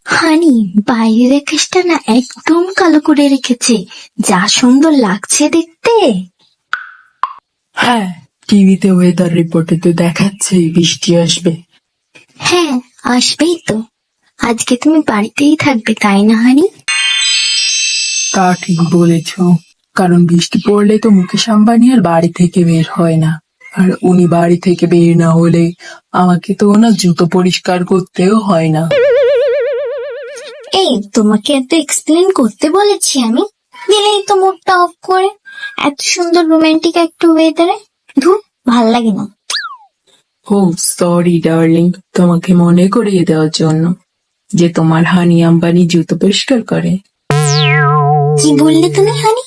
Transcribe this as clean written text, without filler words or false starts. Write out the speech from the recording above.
হানি, বাইরের আকাশটা না একদম কালো করে রেখেছে, যা সুন্দর লাগছে দেখতে। হ্যাঁ, টিভিতে ওয়েদার রিপোর্টে তো দেখাচ্ছে বৃষ্টি আসবে। হ্যাঁ, আসবেই তো। আজকে তুমি বাড়িতেই থাকবে, তাই না হানি? তা ঠিক বলেছ, কারণ বৃষ্টি পড়লে তো মুকেশ আম্বানি আর বাড়ি থেকে বের হয় না। আর উনি বাড়ি থেকে বের না হলে আমাকে তো ওনার জুতো পরিষ্কার করতেও হয় না। এই, তোমাকে এত এক্সপ্লেন করতে বলেছি আমি? দিলেই তো মুডটা অফ করে। এত সুন্দর রোমান্টিক একটা ওয়েদারে ধুর, ভাল লাগে না। ও সরি ডার্লিং, তোমাকে মনে করিয়ে দেওয়ার জন্য যে তোমার হানি আম্বানি জুতো পরিষ্কার করে। কি বললে তুমি হানি?